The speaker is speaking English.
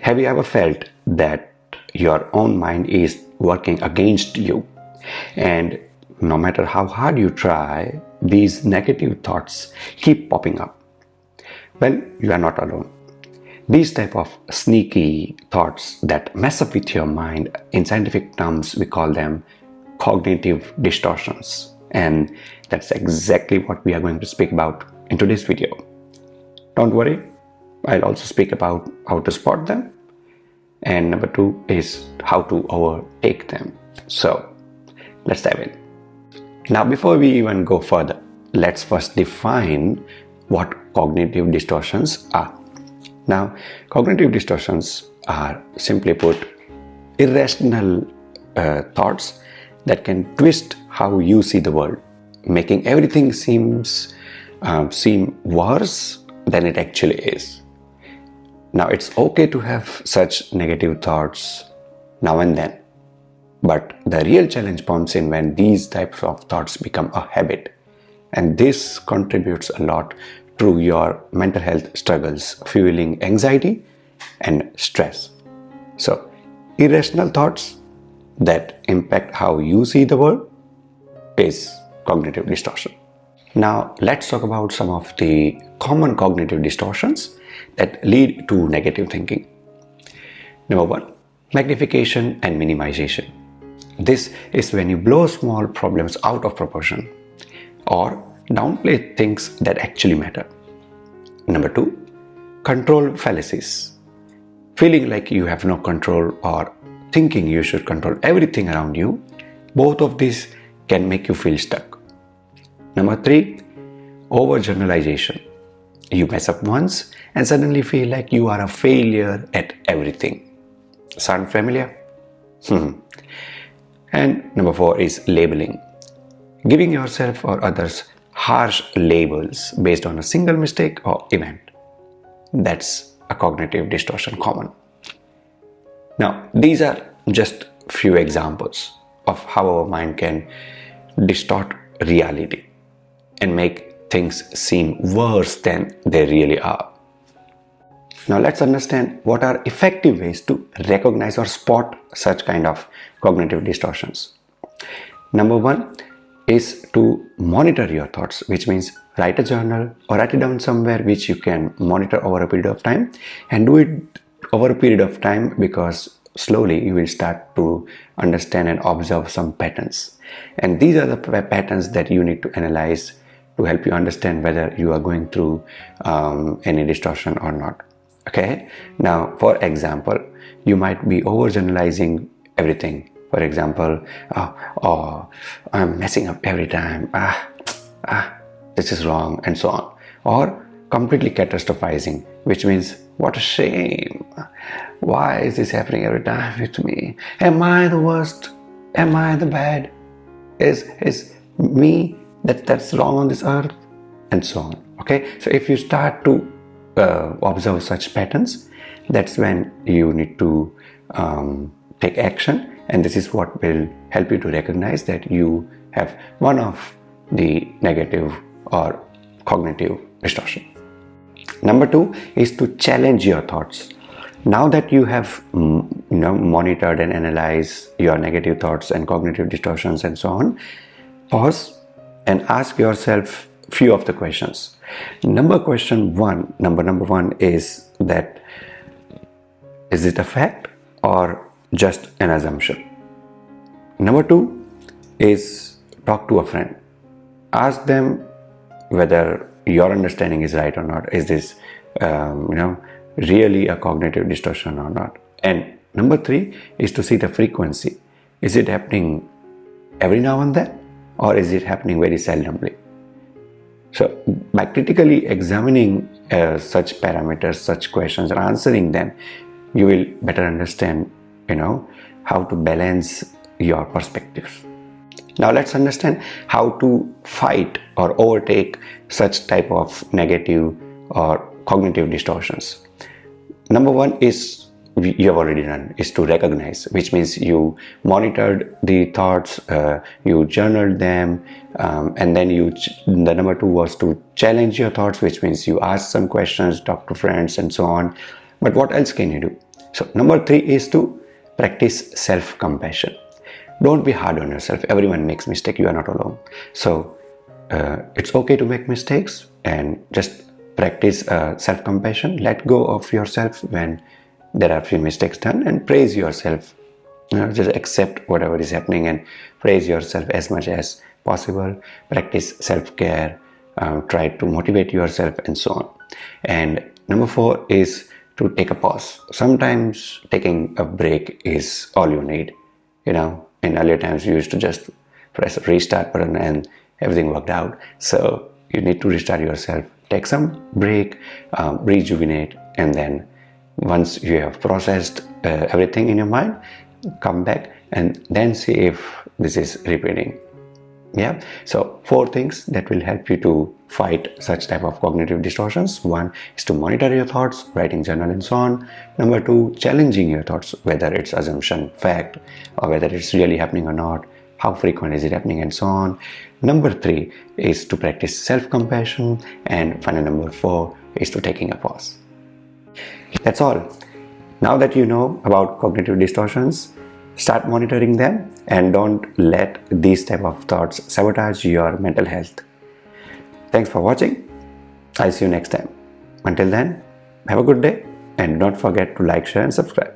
Have you ever felt that your own mind is working against you, and no matter how hard you try, these negative thoughts keep popping up? Well, you are not alone. These type of sneaky thoughts that mess up with your mind, in scientific terms we call them cognitive distortions, and that's exactly what we are going to speak about in today's video. Don't worry, I'll also speak about how to spot them, and number 2 is how to overtake them. So let's dive in. Now, before we even go further, let's first define what cognitive distortions are. Now, cognitive distortions are, simply put, irrational thoughts that can twist how you see the world, making everything seem worse than it actually is. Now, it's okay to have such negative thoughts now and then, but the real challenge comes in when these types of thoughts become a habit, and this contributes a lot to your mental health struggles, fueling anxiety and stress. So, irrational thoughts that impact how you see the world is cognitive distortion. Now, let's talk about some of the common cognitive distortions that lead to negative thinking. Number 1, magnification and minimization. This is when you blow small problems out of proportion or downplay things that actually matter. Number 2, control fallacies. Feeling like you have no control or thinking you should control everything around you. Both of these can make you feel stuck. Number 3, overgeneralization. You mess up once and suddenly feel like you are a failure at everything. Sound familiar? And number 4 is labeling. Giving yourself or others harsh labels based on a single mistake or event. That's a cognitive distortion common. Now, these are just few examples of how our mind can distort reality and make things seem worse than they really are. Now, let's understand what are effective ways to recognize or spot such kind of cognitive distortions. Number 1 is to monitor your thoughts, which means write a journal or write it down somewhere which you can monitor over a period of time, and do it over a period of time because slowly you will start to understand and observe some patterns, and these are the patterns that you need to analyze to help you understand whether you are going through any distortion or not. Okay, now for example, you might be overgeneralizing everything. For example, I'm messing up every time, this is wrong, and so on. Or completely catastrophizing, which means, what a shame, why is this happening every time with me? Am I the worst? Am I the bad? Is me that's wrong on this earth? And so on. Okay, so if you start to observe such patterns, that's when you need to take action. And this is what will help you to recognize that you have one of the negative or cognitive distortion. Number 2 is to challenge your thoughts. Now that you have monitored and analyzed your negative thoughts and cognitive distortions and so on, pause and ask yourself few of the questions. Number 1 is that, is it a fact or just an assumption? Number 2 is talk to a friend. Ask them whether your understanding is right or not. Is this really a cognitive distortion or not? And number 3 is to see the frequency. Is it happening every now and then, or is it happening very seldomly? So by critically examining such parameters, such questions, and answering them, you will better understand how to balance your perspectives. Now let's understand how to fight or overtake such type of negative or cognitive distortions. Number 1 is, you have already done, is to recognize, which means you monitored the thoughts, you journaled them, and then the number 2 was to challenge your thoughts, which means you ask some questions, talk to friends and so on. But what else can you do? So number 3 is to practice self-compassion. Don't be hard on yourself. Everyone makes mistakes. You are not alone. So it's okay to make mistakes, and just practice self-compassion. Let go of yourself when there are few mistakes done, and praise yourself. Just accept whatever is happening and praise yourself as much as possible. Practice self-care. Try to motivate yourself and so on. And number 4 is to take a pause. Sometimes taking a break is all you need. In earlier times you used to just press a restart button and everything worked out. So you need to restart yourself, take some break, rejuvenate, and then once you have processed everything in your mind, come back and then see if this is repeating. Yeah, so 4 things that will help you to fight such type of cognitive distortions. 1 is to monitor your thoughts, writing journal and so on. Number 2, challenging your thoughts, whether it's assumption, fact, or whether it's really happening or not, how frequent is it happening and so on. Number 3 is to practice self-compassion, and finally number 4 is to taking a pause. That's all. Now that you know about cognitive distortions, start monitoring them and don't let these type of thoughts sabotage your mental health. Thanks for watching. I'll see you next time. Until then, have a good day and don't forget to like, share and subscribe.